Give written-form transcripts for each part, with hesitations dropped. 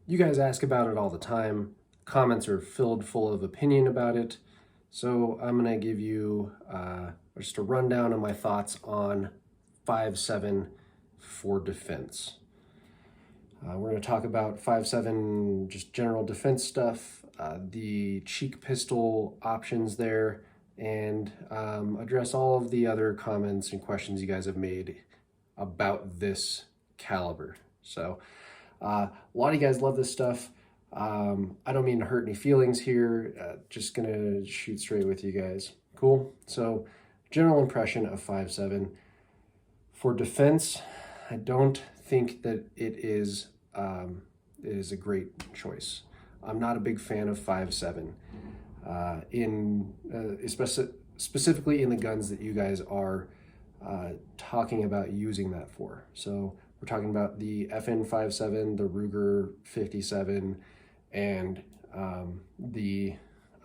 You guys ask about it all the time. Comments are filled full of opinion about it. So I'm going to give you just a rundown of my thoughts on 5.7 for defense. We're going to talk about 5.7, just general defense stuff, the cheek pistol options there, and address all of the other comments and questions you guys have made about this caliber. So a lot of you guys love this stuff. I don't mean to hurt any feelings here. Just gonna shoot straight with you guys. Cool. So general impression of 5.7 for defense. I don't think that it is a great choice. I'm not a big fan of 5.7 specifically in the guns that you guys are talking about using that for. So we're talking about the FN67, the Ruger 57, and the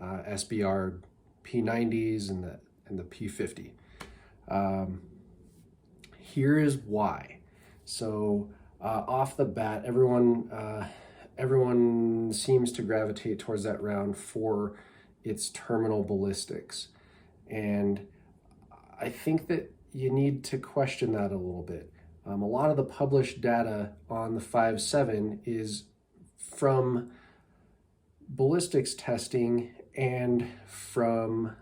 SBR P90s and the P50. Here is why. So off the bat, everyone seems to gravitate towards that round for its terminal ballistics, and I think that you need to question that a little bit. A lot of the published data on the 5.7 is from ballistics testing and from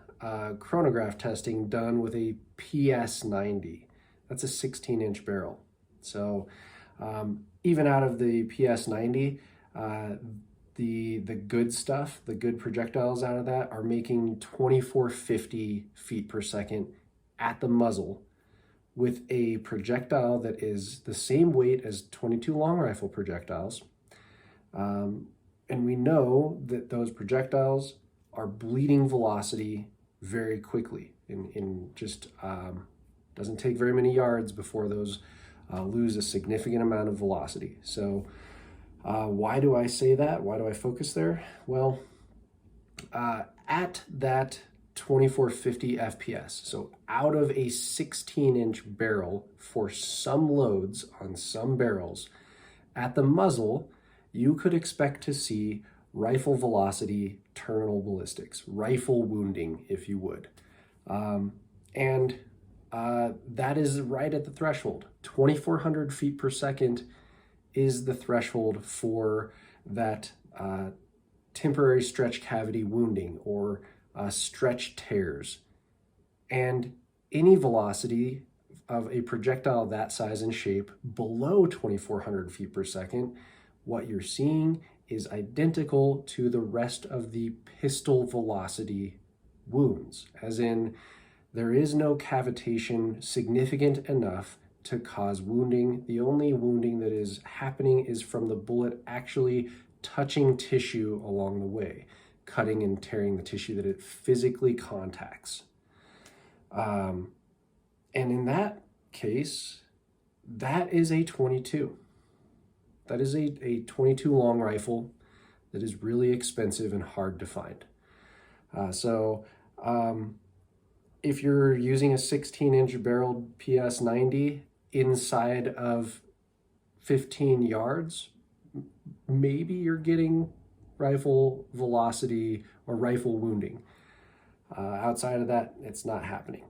chronograph testing done with a PS90. That's a 16-inch barrel. So even out of the PS90, the good stuff, the good projectiles out of that are making 2450 feet per second at the muzzle with a projectile that is the same weight as 22 long rifle projectiles. And we know that those projectiles are bleeding velocity very quickly. In just doesn't take very many yards before those lose a significant amount of velocity. So why do I say that? Why do I focus there? Well, at that 2450 FPS, so out of a 16-inch barrel for some loads on some barrels, at the muzzle, you could expect to see rifle velocity terminal ballistics, rifle wounding, if you would. And that is right at the threshold. 2,400 feet per second is the threshold for that temporary stretch cavity wounding or stretch tears. And any velocity of a projectile that size and shape below 2,400 feet per second, what you're seeing is identical to the rest of the pistol velocity wounds, as in there is no cavitation significant enough to cause wounding. The only wounding that is happening is from the bullet actually touching tissue along the way, cutting and tearing the tissue that it physically contacts. And in that case, that is a 22. That is a 22 long rifle that is really expensive and hard to find. If you're using a 16-inch barreled PS90 inside of 15 yards, maybe you're getting rifle velocity or rifle wounding. Outside of that, it's not happening.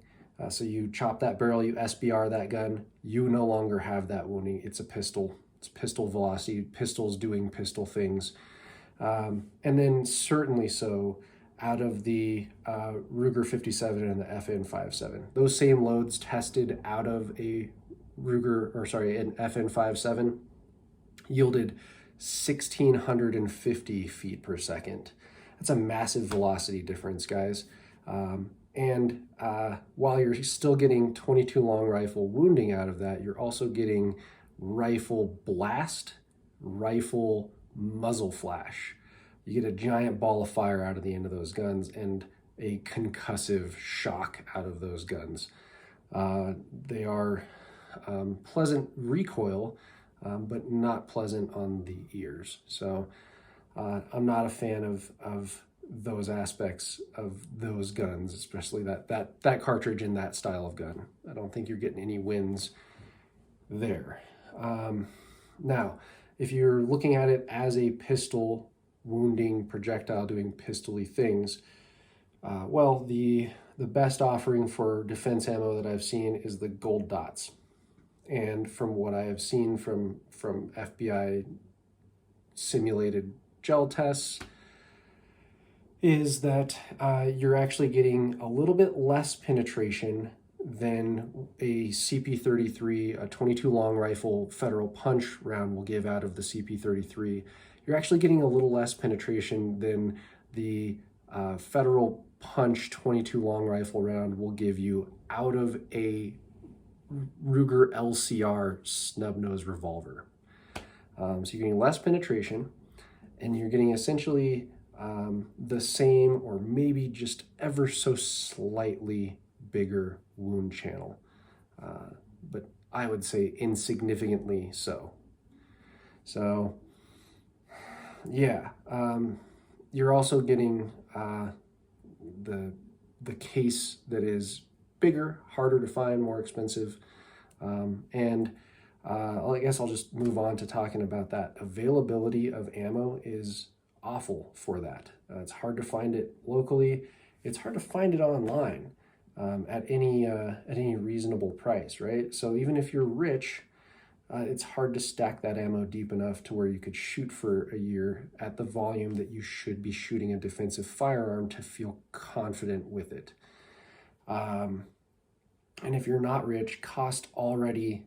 So you chop that barrel, you SBR that gun, you no longer have that wounding. It's a pistol. It's pistol velocity, pistols doing pistol things. And then certainly so out of the Ruger 57 and the FN67. Those same loads tested out of an FN57 yielded 1,650 feet per second. That's a massive velocity difference, guys. And while you're still getting 22 long rifle wounding out of that, you're also getting rifle blast, rifle muzzle flash. You get a giant ball of fire out of the end of those guns and a concussive shock out of those guns. They are pleasant recoil, but not pleasant on the ears. So I'm not a fan of those aspects of those guns, especially that cartridge in that style of gun. I don't think you're getting any wins there. Now, if you're looking at it as a pistol wounding projectile doing pistol-y things, well, the best offering for defense ammo that I've seen is the gold dots. And from what I have seen from FBI simulated gel tests, is that you're actually getting a little bit less penetration than a CP33, a 22 long rifle federal punch round will give out of the CP33. You're actually getting a little less penetration than the federal punch 22 long rifle round will give you out of a Ruger LCR snub-nose revolver. So you're getting less penetration, and you're getting essentially the same or maybe just ever so slightly bigger wound channel, but I would say insignificantly so. So yeah, you're also getting the case that is bigger, harder to find, more expensive, and I guess I'll just move on to talking about that. Availability of ammo is awful for that. It's hard to find it locally. It's hard to find it online at any reasonable price, right? So even if you're rich, it's hard to stack that ammo deep enough to where you could shoot for a year at the volume that you should be shooting a defensive firearm to feel confident with it. And if you're not rich, cost already,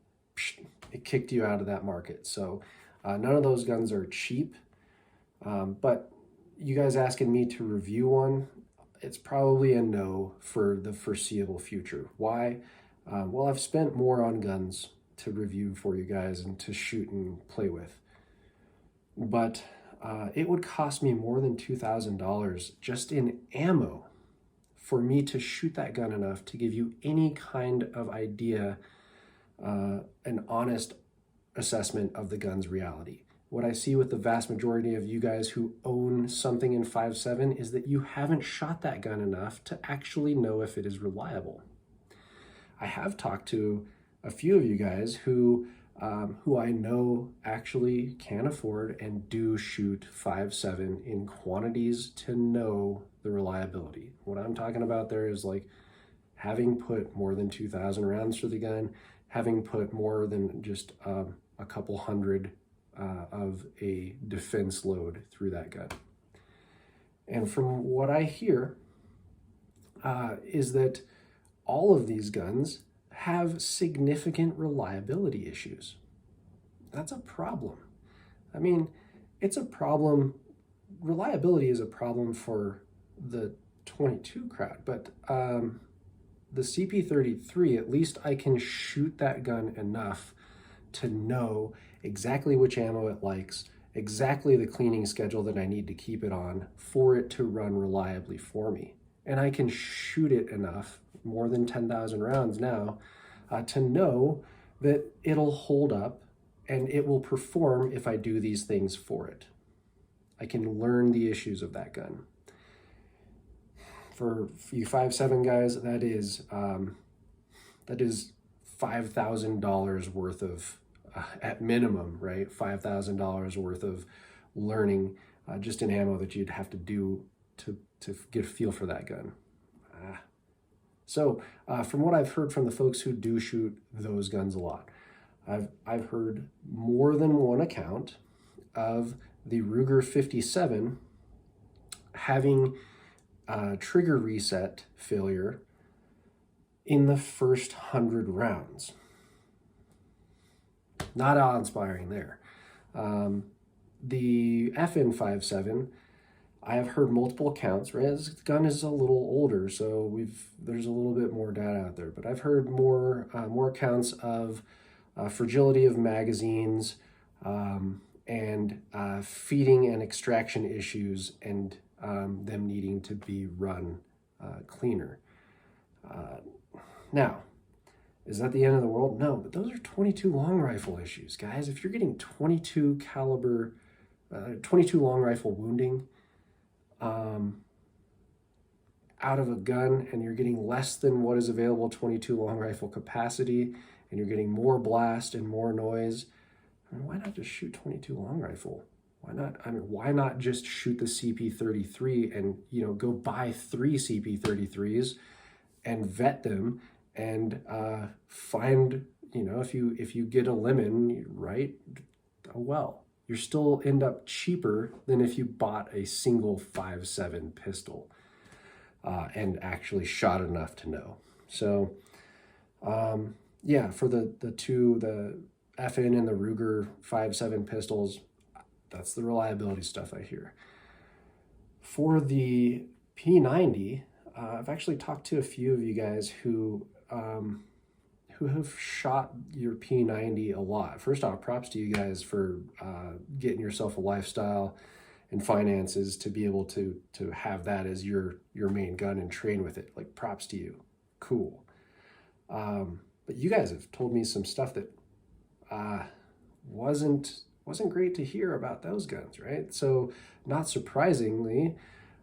it kicked you out of that market. So none of those guns are cheap, but you guys asking me to review one, it's probably a no for the foreseeable future. Why? Well, I've spent more on guns to review for you guys and to shoot and play with. But it would cost me more than $2,000 just in ammo for me to shoot that gun enough to give you any kind of idea, an honest assessment of the gun's reality. What I see with the vast majority of you guys who own something in 5.7 is that you haven't shot that gun enough to actually know if it is reliable. I have talked to a few of you guys who I know actually can afford and do shoot 5.7 in quantities to know the reliability. What I'm talking about there is like having put more than 2,000 rounds through the gun, having put more than just a couple hundred of a defense load through that gun. And from what I hear is that all of these guns have significant reliability issues. That's a problem. I mean, it's a problem. Reliability is a problem for the 22 crowd, but the CP33, at least I can shoot that gun enough to know exactly which ammo it likes, exactly the cleaning schedule that I need to keep it on for it to run reliably for me. And I can shoot it enough, more than 10,000 rounds now, to know that it'll hold up and it will perform if I do these things for it. I can learn the issues of that gun. For you 5.7 guys, that is $5,000 worth of, at minimum, right? $5,000 worth of learning just in ammo that you'd have to do to get a feel for that gun. So from what I've heard from the folks who do shoot those guns a lot, I've heard more than one account of the Ruger 57 having trigger reset failure in the first 100 rounds. Not awe-inspiring there. The FN67, I have heard multiple accounts, right? This gun is a little older, so there's a little bit more data out there, but I've heard more accounts of fragility of magazines and feeding and extraction issues and them needing to be run cleaner. Now, is that the end of the world? No, but those are 22 long rifle issues, guys. If you're getting 22 caliber, 22 long rifle wounding out of a gun, and you're getting less than what is available 22 long rifle capacity, and you're getting more blast and more noise, I mean, why not just shoot 22 long rifle? Why not? I mean, why not just shoot the CP33 and, you know, go buy 3 CP33s and vet them and find, you know, if you get a lemon, right? Oh well, you still end up cheaper than if you bought a single 5.7 pistol and actually shot enough to know. So yeah, for the FN and the Ruger 5.7 pistols, that's the reliability stuff I hear. For the P90, I've actually talked to a few of you guys who have shot your P90 a lot. First off, props to you guys for getting yourself a lifestyle and finances to be able to have that as your main gun and train with it. Like, props to you. Cool. But you guys have told me some stuff that wasn't great to hear about those guns, right? So not surprisingly,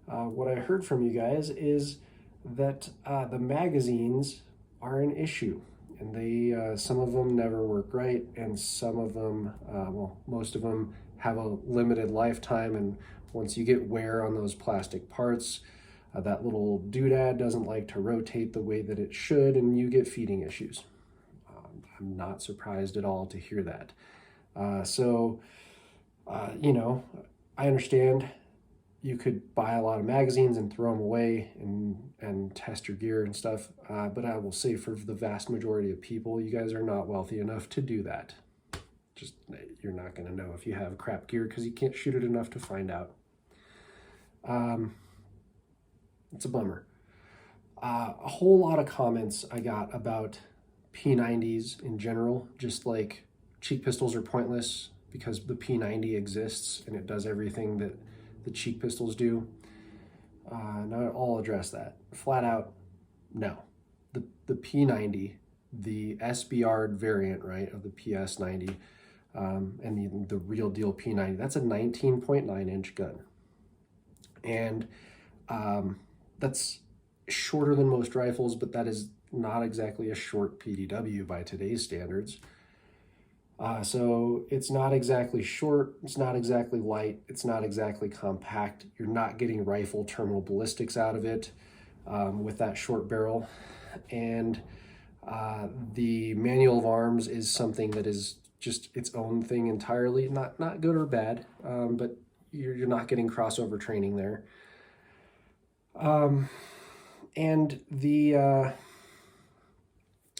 what I heard from you guys is that the magazines are an issue, and they some of them never work right, and some of them, well, most of them have a limited lifetime, and once you get wear on those plastic parts, that little doodad doesn't like to rotate the way that it should, and you get feeding issues. I'm not surprised at all to hear that. You know, I understand you could buy a lot of magazines and throw them away and test your gear and stuff, but I will say for the vast majority of people, you guys are not wealthy enough to do that. Just, you're not going to know if you have crap gear because you can't shoot it enough to find out. It's a bummer. A whole lot of comments I got about P90s in general, just like cheek pistols are pointless because the P90 exists and it does everything that the cheek pistols do. Now I'll address that. Flat out, no. The P90, the SBR variant, right, of the PS90, and the real deal P90, that's a 19.9 inch gun. And that's shorter than most rifles, but that is not exactly a short PDW by today's standards. So it's not exactly short, it's not exactly light, it's not exactly compact. You're not getting rifle terminal ballistics out of it with that short barrel. And the manual of arms is something that is just its own thing entirely. Not good or bad, but you're not getting crossover training there. And the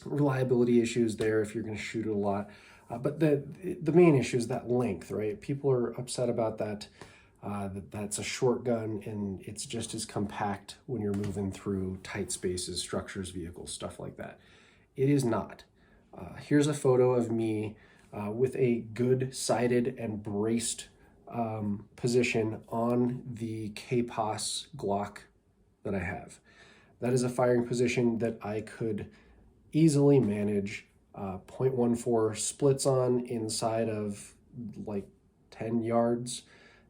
reliability issues there if you're going to shoot it a lot. But the main issue is that length, right? People are upset about that. That's a short gun and it's just as compact when you're moving through tight spaces, structures, vehicles, stuff like that. It is not. Here's a photo of me with a good sighted and braced position on the KPOS Glock that I have. That is a firing position that I could easily manage 0.14 splits on inside of like 10 yards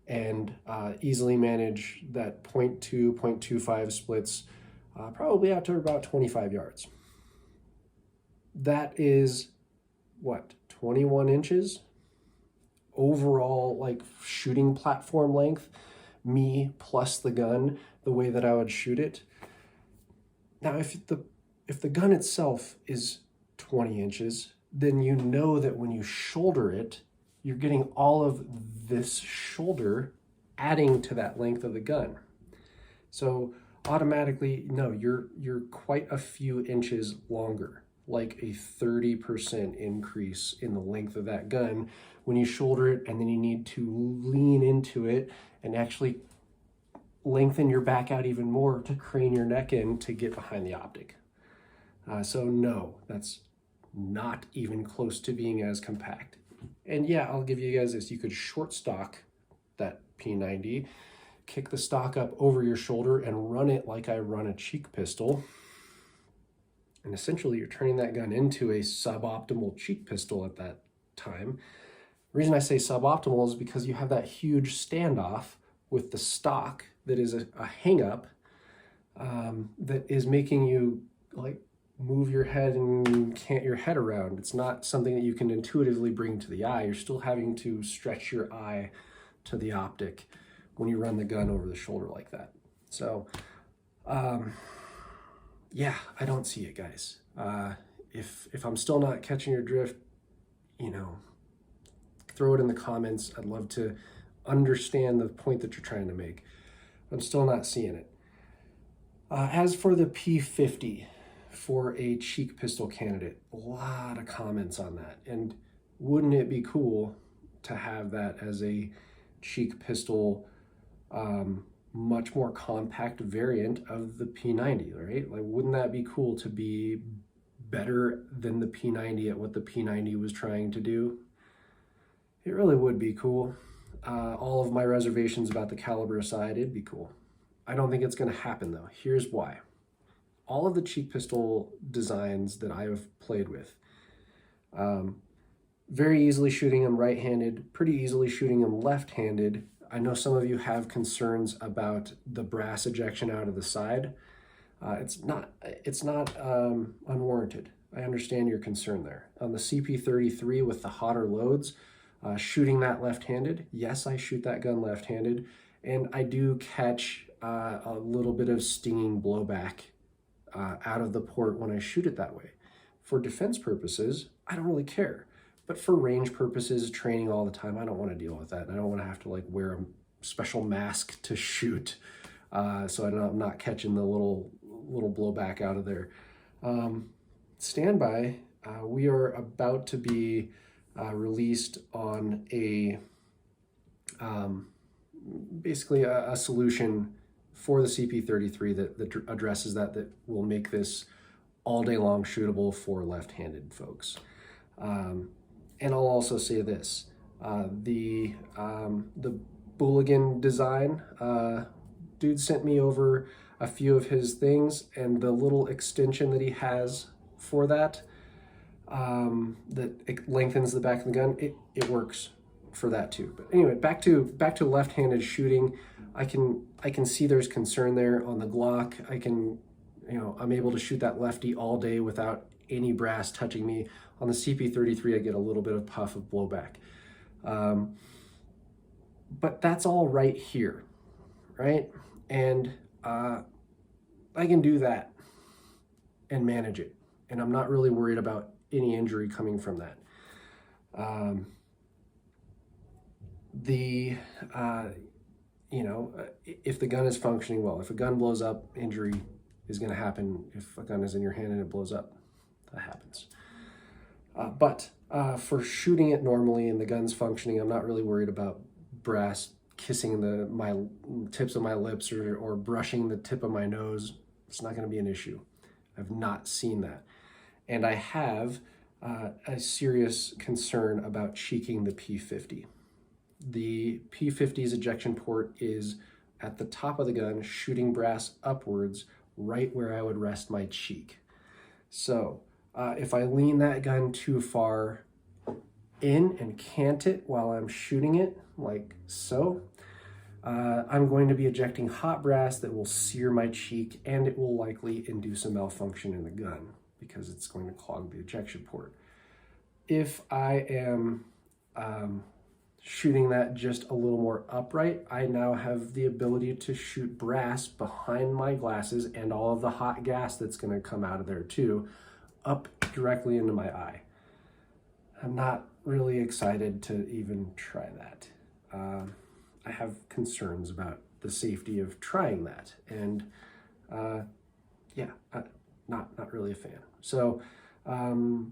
and easily manage that 0.2, 0.25 splits probably out to about 25 yards. That is what, 21 inches overall, like shooting platform length, me plus the gun, the way that I would shoot it. Now, if the gun itself is 20 inches, then you know that when you shoulder it, you're getting all of this shoulder adding to that length of the gun. So automatically, no, you're quite a few inches longer, like a 30% increase in the length of that gun when you shoulder it, and then you need to lean into it and actually lengthen your back out even more to crane your neck in to get behind the optic. So no, that's not even close to being as compact. And yeah, I'll give you guys this. You could short stock that P90, kick the stock up over your shoulder and run it like I run a cheek pistol. And essentially you're turning that gun into a suboptimal cheek pistol at that time. The reason I say suboptimal is because you have that huge standoff with the stock that is a hang up that is making you like move your head and cant your head around. It's not something that you can intuitively bring to the eye. You're still having to stretch your eye to the optic when you run the gun over the shoulder like that. So, yeah, I don't see it, guys. If I'm still not catching your drift, you know, throw it in the comments. I'd love to understand the point that you're trying to make. I'm still not seeing it. As for the P50 for a cheek pistol candidate, a lot of comments on that. And wouldn't it be cool to have that as a cheek pistol, much more compact variant of the P90, right? Like, wouldn't that be cool to be better than the P90 at what the P90 was trying to do? It really would be cool. All of my reservations about the caliber aside, it'd be cool. I don't think it's going to happen though. Here's why. All of the cheek pistol designs that I have played with, very easily shooting them right-handed, pretty easily shooting them left-handed. I know some of you have concerns about the brass ejection out of the side. It's not unwarranted. I understand your concern there. On the CP33 with the hotter loads, shooting that left-handed, yes, I shoot that gun left-handed, and I do catch a little bit of stinging blowback out of the port when I shoot it that way. For defense purposes, I don't really care. But for range purposes, training all the time, I don't want to deal with that. I don't want to have to like wear a special mask to shoot, so I'm not catching the little blowback out of there. Standby, we are about to be released on a basically a solution for the CP33 that addresses that will make this all day long shootable for left-handed folks. And I'll also say this, the Bulligan design, dude sent me over a few of his things, and the little extension that he has for that, that it lengthens the back of the gun, it works for that too. But anyway, back to left-handed shooting. I can see there's concern there on the Glock. I'm able to shoot that lefty all day without any brass touching me. On the CP33, I get a little bit of puff of blowback. But that's all right here, right? And I can do that and manage it. And I'm not really worried about any injury coming from that. If the gun is functioning well, if a gun blows up, injury is going to happen. If a gun is in your hand and it blows up, that happens. But for shooting it normally and the gun's functioning, I'm not really worried about brass kissing my tips of my lips or brushing the tip of my nose. It's not going to be an issue. I've not seen that. And I have a serious concern about cheeking the P50. The P50's ejection port is at the top of the gun, shooting brass upwards, right where I would rest my cheek. So if I lean that gun too far in and cant it while I'm shooting it, like so, I'm going to be ejecting hot brass that will sear my cheek, and it will likely induce a malfunction in the gun because it's going to clog the ejection port. If I am shooting that just a little more upright, I now have the ability to shoot brass behind my glasses and all of the hot gas that's going to come out of there too, up directly into my eye. I'm not really excited to even try that. I have concerns about the safety of trying that, and not really a fan. So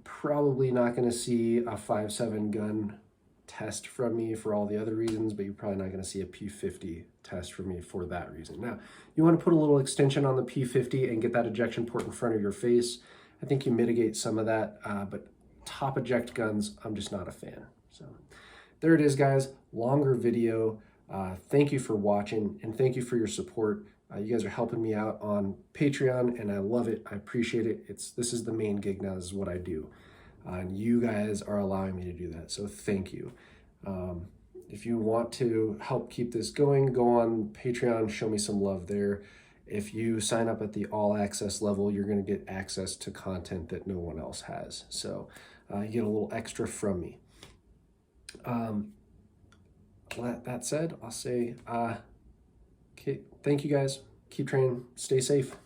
probably not going to see a 5.7 gun test from me for all the other reasons, but you're probably not going to see a P50 test from me for that reason. Now, you want to put a little extension on the P50 and get that ejection port in front of your face. I think you mitigate some of that, but top eject guns, I'm just not a fan. So there it is, guys. Longer video. Thank you for watching, and thank you for your support. You guys are helping me out on Patreon, and I love it. I appreciate it. This is the main gig now. This is what I do. And you guys are allowing me to do that, so thank you. If you want to help keep this going, go on Patreon, show me some love there. If you sign up at the all access level, you're going to get access to content that no one else has. So you get a little extra from me. That said, I'll say, okay, thank you guys. Keep training. Stay safe.